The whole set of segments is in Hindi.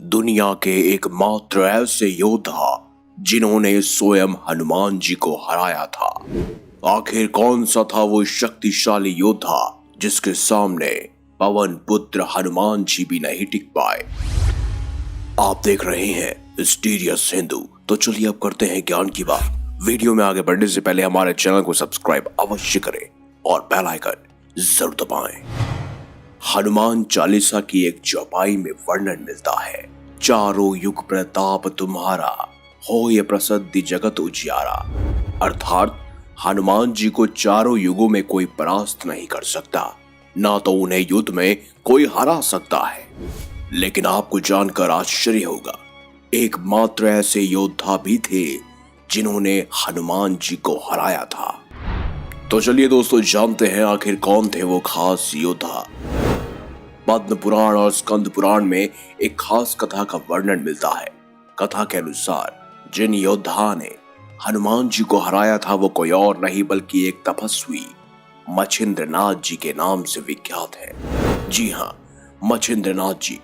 दुनिया के एकमात्र ऐसे योद्धा जिन्होंने स्वयं हनुमान जी को हराया था। आखिर कौन सा था वो शक्तिशाली योद्धा जिसके सामने पवन पुत्र हनुमान जी भी नहीं टिक पाए। आप देख रहे हैं मिस्टीरियस हिंदू। तो चलिए अब करते हैं ज्ञान की बात। वीडियो में आगे बढ़ने से पहले हमारे चैनल को सब्सक्राइब अवश्य करें और बेल आइकन जरूर दबाएं। हनुमान चालीसा की एक चौपाई में वर्णन मिलता है, चारों युग प्रताप तुम्हारा, हो ये प्रसिद्धि जगत उजियारा। अर्थात हनुमान जी को चारों युगों में कोई परास्त नहीं कर सकता, ना तो उन्हें युद्ध में कोई हरा सकता है। लेकिन आपको जानकर आश्चर्य होगा, एकमात्र ऐसे योद्धा भी थे जिन्होंने हनुमान जी को हराया था। तो चलिए दोस्तों जानते हैं आखिर कौन थे वो खास योद्धा। पद्म पुराण और स्कंद पुराण में एक खास कथा का वर्णन मिलता है। कथा के अनुसार जिन योद्धा ने हनुमान जी को हराया था वो कोई और नहीं बल्कि एक तपस्वी मच्छिंद्रनाथ जी के नाम से विख्यात है। जी हाँ, मच्छिंद्रनाथ जी,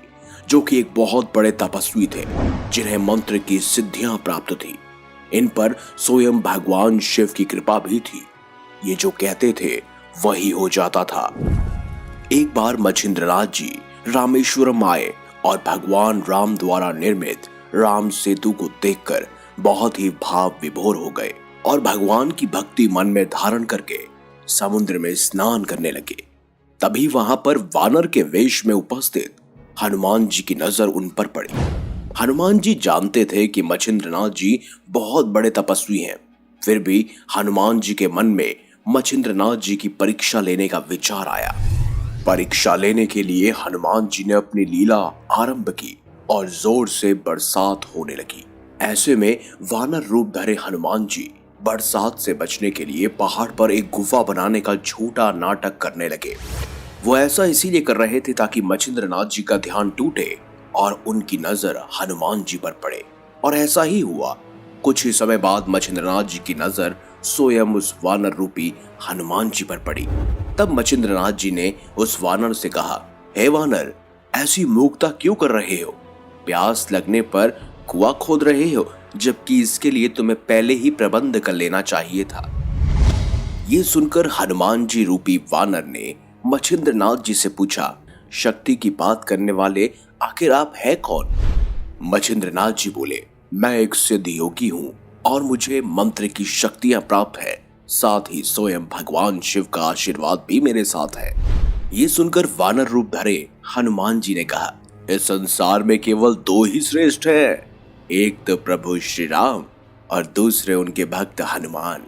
जो कि एक बहुत बड़े तपस्वी थे जिन्हें मंत्र की सिद्धियां प्राप्त थी। इन पर स्वयं भगवान शिव की कृपा भी थी। ये जो कहते थे वही हो जाता था। एक बार मच्छिंद्रनाथ जी रामेश्वरम आए और भगवान राम द्वारा निर्मित राम सेतु को देखकर बहुत ही भाव विभोर हो गए और भगवान की भक्ति मन में धारण करके समुद्र में स्नान करने लगे। तभी वहां पर वानर के वेश में उपस्थित हनुमान जी की नजर उन पर पड़ी। हनुमान जी जानते थे कि मच्छिंद्रनाथ जी बहुत बड़े तपस्वी हैं, फिर भी हनुमान जी के मन में मच्छिंद्रनाथ जी की परीक्षा लेने का विचार आया। परीक्षा लेने के लिए हनुमान जी ने अपनी लीला आरंभ की और जोर से बरसात होने लगी। ऐसे में वानर रूप धरे हनुमान जी बरसात से बचने के लिए पहाड़ पर एक गुफा बनाने का झूठा नाटक करने लगे। वो ऐसा इसीलिए कर रहे थे ताकि मच्छिंद्रनाथ जी का ध्यान टूटे और उनकी नजर हनुमान जी पर पड़े। और ऐसा ही हुआ। कुछ ही समय बाद मच्छिंद्रनाथ जी की नजर स्वयं उस वानर रूपी हनुमान जी पर पड़ी। तब मच्छिंद्रनाथ जी ने उस वानर से कहा, हे वानर, ऐसी मूर्खता क्यों कर रहे हो? प्यास लगने पर कुआं खोद रहे हो, जबकि इसके लिए तुम्हें पहले ही प्रबंध कर लेना चाहिए था। ये सुनकर हनुमान जी रूपी वानर ने मच्छिंद्रनाथ जी से पूछा, शक्ति की बात करने वाले आखिर आप है कौन? मच्छिंद्रनाथ जी बोले, मैं एक सिद्ध योगी हूँ और मुझे मंत्र की शक्तियां प्राप्त है, साथ ही स्वयं भगवान शिव का आशीर्वाद भी मेरे साथ है। ये सुनकर वानर रूप धरे हनुमान जी ने कहा, इस संसार में केवल दो ही श्रेष्ठ हैं, एक तो प्रभु श्री राम और दूसरे उनके भक्त हनुमान।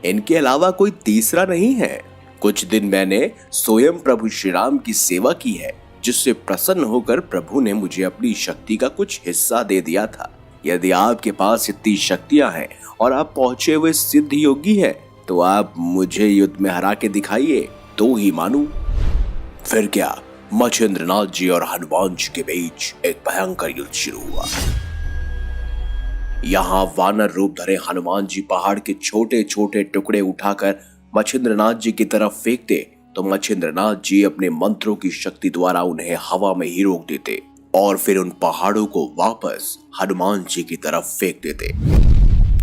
इनके अलावा कोई तीसरा नहीं है। कुछ दिन मैंने स्वयं प्रभु श्री राम की सेवा की है, जिससे प्रसन्न होकर प्रभु ने मुझे अपनी शक्ति का कुछ हिस्सा दे दिया था। यदि आपके पास इतनी शक्तियां हैं और आप पहुंचे हुए सिद्ध योगी हैं, तो आप मुझे युद्ध में हरा के दिखाइए तो ही मानूं। फिर क्या, मच्छिंद्रनाथ जी और हनुमान जी के बीच एक भयंकर युद्ध शुरू हुआ। यहाँ वानर रूप धरे हनुमान जी पहाड़ के छोटे छोटे टुकड़े उठाकर मच्छिंद्रनाथ जी की तरफ फेंकते, तो मच्छिंद्रनाथ जी अपने मंत्रों की शक्ति द्वारा उन्हें हवा में ही रोक देते और फिर उन पहाड़ों को वापस हनुमान जी की तरफ फेंक देते।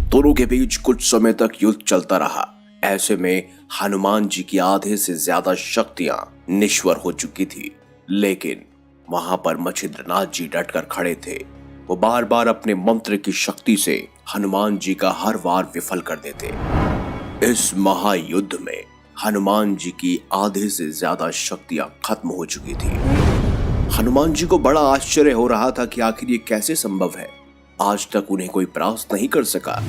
दोनों के बीच कुछ समय तक युद्ध चलता रहा। ऐसे में हनुमान जी की आधे से ज्यादा शक्तियां निश्वर हो चुकी थी, लेकिन वहां पर मच्छिंद्रनाथ जी डटकर खड़े थे। वो बार बार अपने मंत्र की शक्ति से हनुमान जी का हर वार विफल कर देते। इस महायुद्ध में हनुमान जी की आधे से ज्यादा शक्तियां खत्म हो चुकी थी। हनुमान जी को बड़ा आश्चर्य हो रहा था कि आखिर ये कैसे संभव है। आज तक उन्हें कोई परास्त नहीं कर सका।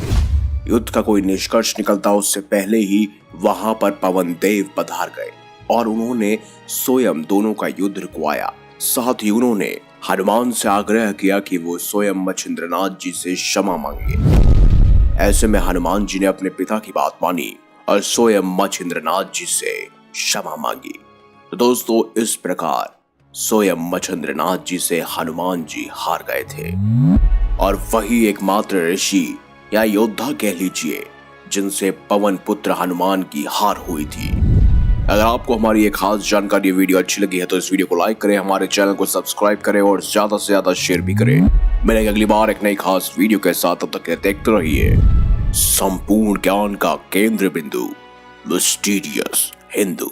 युद्ध का कोई निष्कर्ष निकलता उससे पहले ही वहां पर पवन देव पधार गए और उन्होंने स्वयं दोनों का युद्ध रुकवाया। साथ ही उन्होंने हनुमान से आग्रह किया कि वो स्वयं मच्छिंद्रनाथ जी से क्षमा मांगे। ऐसे में हनुमान जी ने अपने पिता की बात मानी और स्वयं मच्छिंद्रनाथ जी से क्षमा मांगी। तो दोस्तों इस प्रकार स्वयं मच्छिंद्रनाथ जी से हनुमान जी हार गए थे और वही एकमात्र ऋषि या योद्धा कह लीजिए जिनसे पवन पुत्र हनुमान की हार हुई थी। अगर आपको हमारी ये खास जानकारी वीडियो अच्छी लगी है तो इस वीडियो को लाइक करें, हमारे चैनल को सब्सक्राइब करें और ज्यादा से ज्यादा शेयर भी करें। मिलेंगे अगली बार एक नई खास वीडियो के साथ, तब तक देखते रहिए संपूर्ण ज्ञान का केंद्र बिंदु मिस्टीरियस हिंदू।